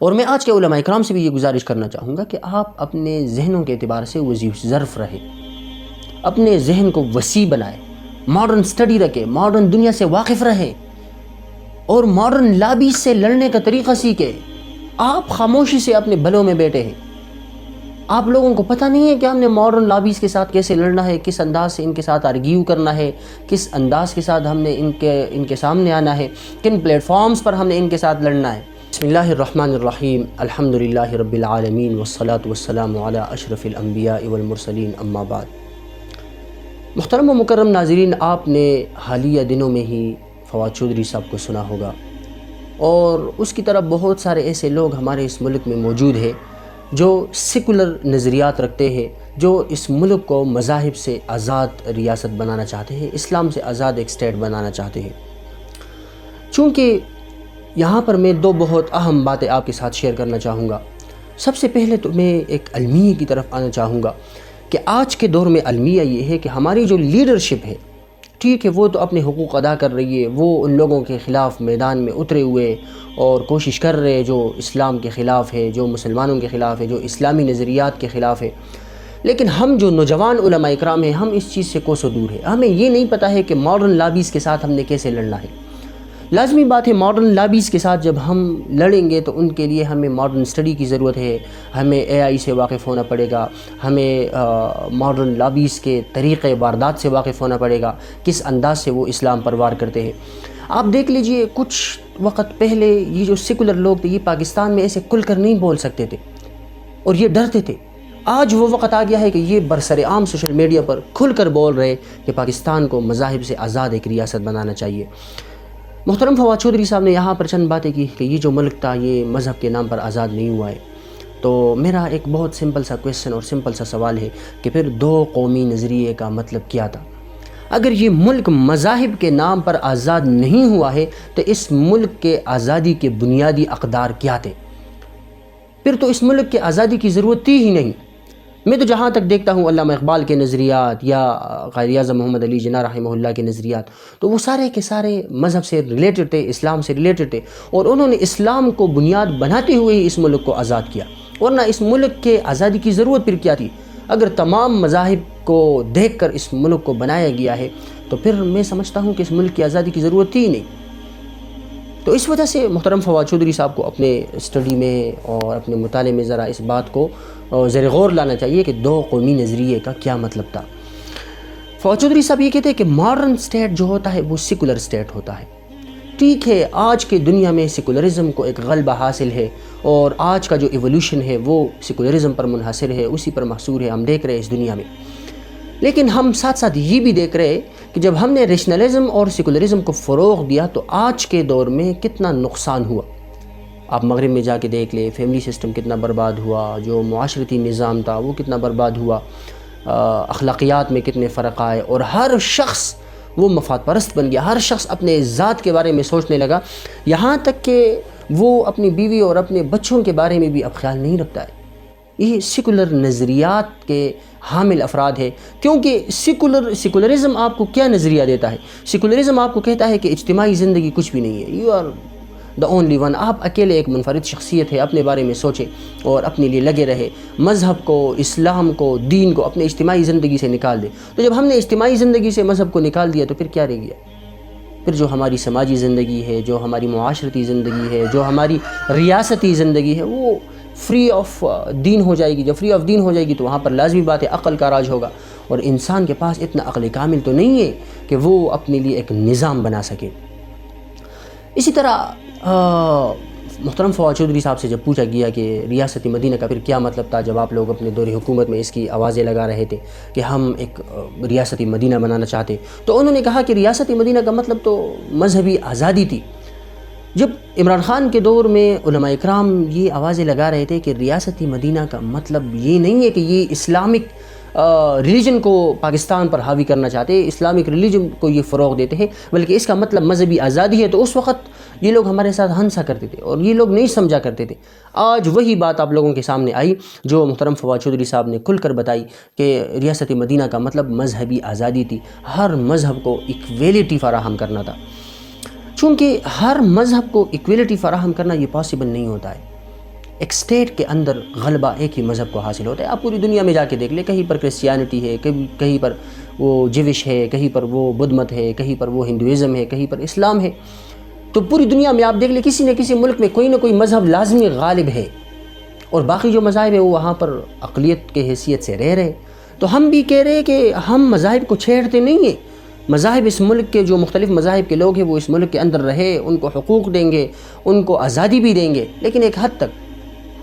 اور میں آج کے علماء اکرام سے بھی یہ گزارش کرنا چاہوں گا کہ آپ اپنے ذہنوں کے اعتبار سے وسیع ظرف رہیں، اپنے ذہن کو وسیع بنائیں، ماڈرن سٹڈی رکھیں، ماڈرن دنیا سے واقف رہیں اور ماڈرن لابیز سے لڑنے کا طریقہ سیکھیں۔ آپ خاموشی سے اپنے بھلوں میں بیٹھے ہیں، آپ لوگوں کو پتہ نہیں ہے کہ ہم نے ماڈرن لابیز کے ساتھ کیسے لڑنا ہے، کس انداز سے ان کے ساتھ آرگیو کرنا ہے، کس انداز کے ساتھ ہم نے ان کے سامنے آنا ہے، کن پلیٹ فارمز پر ہم نے ان کے ساتھ لڑنا ہے۔ بسم اللہ الرحمن الرحیم، الحمدللہ رب العالمین والصلاة والسلام علی اشرف الانبیاء والمرسلین، اما بعد۔ محترم و مکرم ناظرین، آپ نے حالیہ دنوں میں ہی فواد چودھری صاحب کو سنا ہوگا، اور اس کی طرف بہت سارے ایسے لوگ ہمارے اس ملک میں موجود ہیں جو سیکولر نظریات رکھتے ہیں، جو اس ملک کو مذاہب سے آزاد ریاست بنانا چاہتے ہیں، اسلام سے آزاد ایک سٹیٹ بنانا چاہتے ہیں۔ چونکہ یہاں پر میں دو بہت اہم باتیں آپ کے ساتھ شیئر کرنا چاہوں گا۔ سب سے پہلے تو میں ایک المیہ کی طرف آنا چاہوں گا کہ آج کے دور میں المیہ یہ ہے کہ ہماری جو لیڈرشپ ہے، ٹھیک ہے، وہ تو اپنے حقوق ادا کر رہی ہے، وہ ان لوگوں کے خلاف میدان میں اترے ہوئے اور کوشش کر رہے جو اسلام کے خلاف ہے، جو مسلمانوں کے خلاف ہے، جو اسلامی نظریات کے خلاف ہے۔ لیکن ہم جو نوجوان علماء اکرام ہیں، ہم اس چیز سے کوسوں دور ہیں۔ ہمیں یہ نہیں پتہ ہے کہ ماڈرن لابیز کے ساتھ ہم نے کیسے لڑنا ہے۔ لازمی بات ہے، ماڈرن لابیز کے ساتھ جب ہم لڑیں گے تو ان کے لیے ہمیں ماڈرن سٹڈی کی ضرورت ہے، ہمیں اے آئی سے واقف ہونا پڑے گا، ہمیں ماڈرن لابیز کے طریقے واردات سے واقف ہونا پڑے گا، کس انداز سے وہ اسلام پروار کرتے ہیں۔ آپ دیکھ لیجئے، کچھ وقت پہلے یہ جو سیکولر لوگ تھے، یہ پاکستان میں ایسے کھل کر نہیں بول سکتے تھے اور یہ ڈرتے تھے۔ آج وہ وقت آ گیا ہے کہ یہ برسر عام سوشل میڈیا پر کھل کر بول رہے کہ پاکستان کو مذاہب سے آزاد ایک ریاست بنانا چاہیے۔ محترم فواد چودھری صاحب نے یہاں پر چند باتیں کی کہ یہ جو ملک تھا یہ مذہب کے نام پر آزاد نہیں ہوا ہے۔ تو میرا ایک بہت سمپل سا کویسچن اور سمپل سا سوال ہے کہ پھر دو قومی نظریے کا مطلب کیا تھا؟ اگر یہ ملک مذاہب کے نام پر آزاد نہیں ہوا ہے تو اس ملک کے آزادی کے بنیادی اقدار کیا تھے؟ پھر تو اس ملک کے آزادی کی ضرورت تھی ہی نہیں۔ میں تو جہاں تک دیکھتا ہوں علامہ اقبال کے نظریات یا قائد اعظم محمد علی جناح رحمہ اللہ کے نظریات، تو وہ سارے کے سارے مذہب سے ریلیٹڈ تھے، اسلام سے ریلیٹڈ تھے، اور انہوں نے اسلام کو بنیاد بناتے ہوئے ہی اس ملک کو آزاد کیا، ورنہ اس ملک کے آزادی کی ضرورت پھر کیا تھی؟ اگر تمام مذاہب کو دیکھ کر اس ملک کو بنایا گیا ہے تو پھر میں سمجھتا ہوں کہ اس ملک کی آزادی کی ضرورت تھی ہی نہیں۔ تو اس وجہ سے محترم فواد چودھری صاحب کو اپنے اسٹڈی میں اور اپنے مطالعے میں ذرا اس بات کو زیر غور لانا چاہیے کہ دو قومی نظریے کا کیا مطلب تھا۔ فواد چودھری صاحب یہ کہتے ہیں کہ ماڈرن سٹیٹ جو ہوتا ہے وہ سیکولر سٹیٹ ہوتا ہے۔ ٹھیک ہے، آج کے دنیا میں سیکولرزم کو ایک غلبہ حاصل ہے، اور آج کا جو ایولیوشن ہے وہ سیکولرزم پر منحصر ہے، اسی پر محصور ہے، ہم دیکھ رہے ہیں اس دنیا میں۔ لیکن ہم ساتھ ساتھ یہ بھی دیکھ رہے کہ جب ہم نے ریشنلزم اور سیکولرزم کو فروغ دیا تو آج کے دور میں کتنا نقصان ہوا۔ آپ مغرب میں جا کے دیکھ لیں، فیملی سسٹم کتنا برباد ہوا، جو معاشرتی نظام تھا وہ کتنا برباد ہوا، اخلاقیات میں کتنے فرق آئے، اور ہر شخص وہ مفاد پرست بن گیا، ہر شخص اپنے ذات کے بارے میں سوچنے لگا، یہاں تک کہ وہ اپنی بیوی اور اپنے بچوں کے بارے میں بھی اب خیال نہیں رکھتا ہے۔ یہ سیکولر نظریات کے حامل افراد ہے، کیونکہ سیکولرزم آپ کو کیا نظریہ دیتا ہے؟ سیکولرزم آپ کو کہتا ہے کہ اجتماعی زندگی کچھ بھی نہیں ہے، you are the only one, آپ اکیلے ایک منفرد شخصیت ہے، اپنے بارے میں سوچیں اور اپنے لیے لگے رہے، مذہب کو، اسلام کو، دین کو اپنے اجتماعی زندگی سے نکال دے۔ تو جب ہم نے اجتماعی زندگی سے مذہب کو نکال دیا تو پھر کیا رہ گیا؟ پھر جو ہماری سماجی زندگی ہے، جو ہماری معاشرتی زندگی ہے، جو ہماری ریاستی زندگی ہے، وہ فری آف دین ہو جائے گی۔ جب فری آف دین ہو جائے گی تو وہاں پر لازمی بات ہے عقل کا راج ہوگا، اور انسان کے پاس اتنا عقل کامل تو نہیں ہے کہ وہ اپنے لیے ایک نظام بنا سکے۔ اسی طرح محترم فواد چودھری صاحب سے جب پوچھا گیا کہ ریاست مدینہ کا پھر کیا مطلب تھا، جب آپ لوگ اپنے دور حکومت میں اس کی آوازیں لگا رہے تھے کہ ہم ایک ریاست مدینہ بنانا چاہتے، تو انہوں نے کہا کہ ریاست مدینہ کا مطلب تو مذہبی آزادی تھی۔ جب عمران خان کے دور میں علماء اکرام یہ آوازیں لگا رہے تھے کہ ریاست مدینہ کا مطلب یہ نہیں ہے کہ یہ اسلامک ریلیجن کو پاکستان پر حاوی کرنا چاہتے ہیں، اسلامک ریلیجن کو یہ فروغ دیتے ہیں، بلکہ اس کا مطلب مذہبی آزادی ہے، تو اس وقت یہ لوگ ہمارے ساتھ ہنسا کرتے تھے اور یہ لوگ نہیں سمجھا کرتے تھے۔ آج وہی بات آپ لوگوں کے سامنے آئی جو محترم فواد چودھری صاحب نے کھل کر بتائی کہ ریاست مدینہ کا مطلب مذہبی آزادی تھی، ہر مذہب کو ایکویلٹی فراہم کرنا تھا۔ چونکہ ہر مذہب کو ایکویلٹی فراہم کرنا یہ پاسبل نہیں ہوتا ہے، ایک اسٹیٹ کے اندر غلبہ ایک ہی مذہب کو حاصل ہوتا ہے. آپ پوری دنیا میں جا کے دیکھ لیں, کہیں پر کرسچینٹی ہے, کہیں پر وہ جوش ہے, کہیں پر وہ بدھ مت ہے, کہیں پر وہ ہندوازم ہے, کہیں پر اسلام ہے. تو پوری دنیا میں آپ دیکھ لیں کسی نہ کسی ملک میں کوئی نہ کوئی مذہب لازمی غالب ہے, اور باقی جو مذاہب ہیں وہ وہاں پر اقلیت کے حیثیت سے رہ رہے. تو ہم بھی کہہ رہے ہیں کہ ہم مذاہب کو چھیڑتے نہیں ہیں. مذاہب اس ملک کے جو مختلف مذاہب کے لوگ ہیں وہ اس ملک کے اندر رہے, ان کو حقوق دیں گے, ان کو آزادی بھی دیں گے, لیکن ایک حد تک.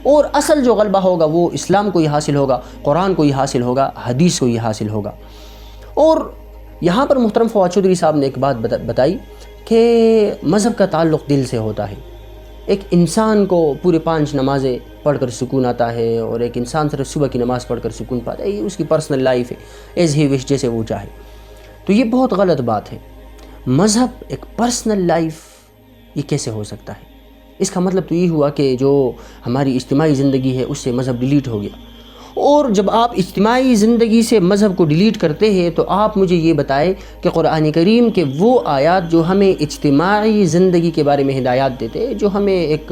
اور اصل جو غلبہ ہوگا وہ اسلام کو ہی حاصل ہوگا, قرآن کو ہی حاصل ہوگا, حدیث کو ہی حاصل ہوگا. اور یہاں پر محترم فواد چودھری صاحب نے ایک بات بتائی کہ مذہب کا تعلق دل سے ہوتا ہے. ایک انسان کو پورے 5 نمازیں پڑھ کر سکون آتا ہے, اور ایک انسان صرف صبح کی نماز پڑھ کر سکون پاتا ہے. یہ اس کی پرسنل لائف ہے, ایز ہی وش, جیسے وہ چاہے. تو یہ بہت غلط بات ہے. مذہب ایک پرسنل لائف یہ کیسے ہو سکتا ہے؟ اس کا مطلب تو یہ ہوا کہ جو ہماری اجتماعی زندگی ہے اس سے مذہب ڈیلیٹ ہو گیا. اور جب آپ اجتماعی زندگی سے مذہب کو ڈیلیٹ کرتے ہیں تو آپ مجھے یہ بتائیں کہ قرآن کریم کے وہ آیات جو ہمیں اجتماعی زندگی کے بارے میں ہدایات دیتے ہیں, جو ہمیں ایک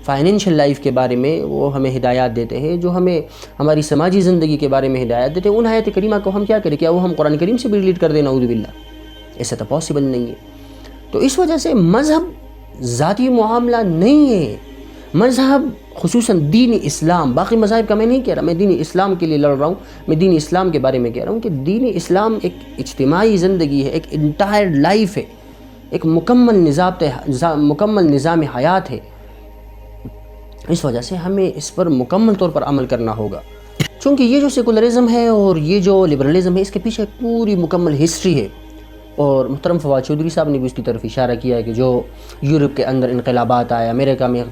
فائنینشیل لائف کے بارے میں وہ ہمیں ہدایات دیتے ہیں, جو ہمیں ہماری سماجی زندگی کے بارے میں ہدایات دیتے ہیں, ان آیات کریمہ کو ہم کیا کریں؟ کیا وہ ہم قرآن کریم سے بھی ڈیلیٹ کر دیں؟ نعوذ باللہ, ایسا تو پاسبل نہیں ہے. تو اس وجہ سے مذہب ذاتی معاملہ نہیں ہے. مذہب خصوصاً دین اسلام, باقی مذاہب کا میں نہیں کہہ رہا, میں دین اسلام کے لیے لڑ رہا ہوں, میں دین اسلام کے بارے میں کہہ رہا ہوں کہ دین اسلام ایک اجتماعی زندگی ہے, ایک انٹائر لائف ہے, ایک مکمل نظام حیات ہے. اس وجہ سے ہمیں اس پر مکمل طور پر عمل کرنا ہوگا, چونکہ یہ جو سیکولرزم ہے اور یہ جو لبرلزم ہے اس کے پیچھے پوری مکمل ہسٹری ہے. اور محترم فواد چودھری صاحب نے بھی اس کی طرف اشارہ کیا ہے کہ جو یورپ کے اندر انقلابات آئے, امریکہ میں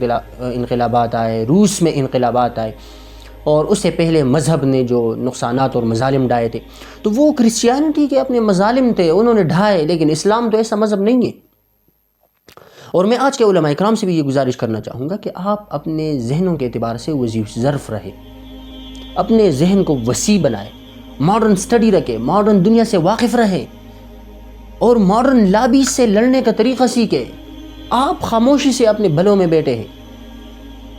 انقلابات آئے, روس میں انقلابات آئے, اور اس سے پہلے مذہب نے جو نقصانات اور مظالم ڈھائے تھے, تو وہ کرسچینٹی کے اپنے مظالم تھے, انہوں نے ڈھائے, لیکن اسلام تو ایسا مذہب نہیں ہے. اور میں آج کے علماء اکرام سے بھی یہ گزارش کرنا چاہوں گا کہ آپ اپنے ذہنوں کے اعتبار سے وسیع ظرف رہے, اپنے ذہن کو وسیع بنائے, ماڈرن سٹڈی رکھے, ماڈرن دنیا سے واقف رہے, اور ماڈرن لابیز سے لڑنے کا طریقہ سیکھے. آپ خاموشی سے اپنے بھلوں میں بیٹھے ہیں,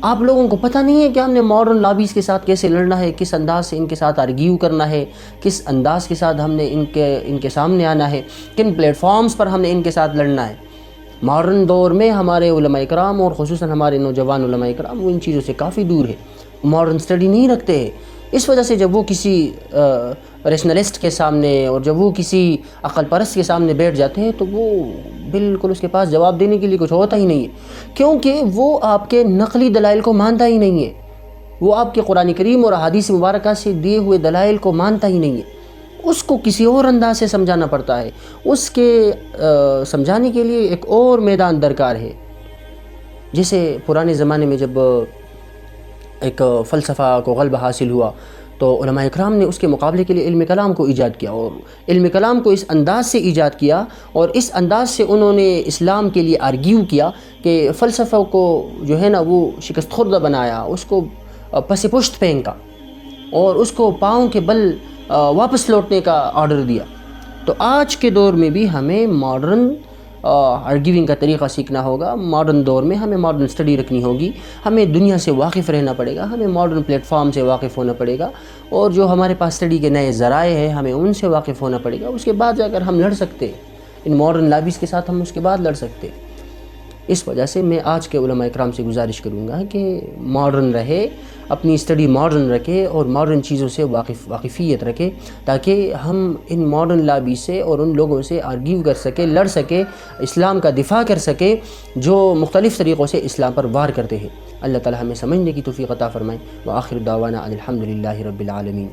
آپ لوگوں کو پتہ نہیں ہے کہ ہم نے ماڈرن لابیز کے ساتھ کیسے لڑنا ہے, کس انداز سے ان کے ساتھ آرگیو کرنا ہے, کس انداز کے ساتھ ہم نے ان کے سامنے آنا ہے, کن پلیٹ فارمز پر ہم نے ان کے ساتھ لڑنا ہے. ماڈرن دور میں ہمارے علماء اکرام اور خصوصاً ہمارے نوجوان علماء اکرام وہ ان چیزوں سے کافی دور ہے, ماڈرن سٹڈی نہیں رکھتے ہیں. اس وجہ سے جب وہ کسی ریشنلسٹ کے سامنے اور جب وہ کسی عقل پرست کے سامنے بیٹھ جاتے ہیں تو وہ بالکل اس کے پاس جواب دینے کے لیے کچھ ہوتا ہی نہیں ہے, کیونکہ وہ آپ کے نقلی دلائل کو مانتا ہی نہیں ہے, وہ آپ کے قرآن کریم اور احادیث مبارکہ سے دیے ہوئے دلائل کو مانتا ہی نہیں ہے. اس کو کسی اور انداز سے سمجھانا پڑتا ہے, اس کے سمجھانے کے لیے ایک اور میدان درکار ہے. جیسے پرانے زمانے میں جب ایک فلسفہ کو غلبہ حاصل ہوا تو علماء اکرام نے اس کے مقابلے کے لیے علم کلام کو ایجاد کیا, اور علم کلام کو اس انداز سے ایجاد کیا, اور اس انداز سے انہوں نے اسلام کے لیے آرگیو کیا کہ فلسفہ کو جو ہے نا وہ شکست خوردہ بنایا, اس کو پس پشت پھینکا, اور اس کو پاؤں کے بل واپس لوٹنے کا آرڈر دیا. تو آج کے دور میں بھی ہمیں ماڈرن آرگیونگ کا طریقہ سیکھنا ہوگا, ماڈرن دور میں ہمیں ماڈرن سٹڈی رکھنی ہوگی, ہمیں دنیا سے واقف رہنا پڑے گا, ہمیں ماڈرن پلیٹ فارم سے واقف ہونا پڑے گا, اور جو ہمارے پاس سٹڈی کے نئے ذرائع ہیں ہمیں ان سے واقف ہونا پڑے گا. اس کے بعد جا کر ہم لڑ سکتے ہیں, ان ماڈرن لابیز کے ساتھ ہم اس کے بعد لڑ سکتے ہیں. اس وجہ سے میں آج کے علماء اکرام سے گزارش کروں گا کہ ماڈرن رہے, اپنی سٹڈی ماڈرن رکھے, اور ماڈرن چیزوں سے واقفیت رکھے, تاکہ ہم ان ماڈرن لابی سے اور ان لوگوں سے آرگیو کر سکے, لڑ سکے, اسلام کا دفاع کر سکے جو مختلف طریقوں سے اسلام پر وار کرتے ہیں. اللہ تعالی ہمیں سمجھنے کی توفیق عطا فرمائے. وآخر دعوانا ان الحمد للہ رب العالمین.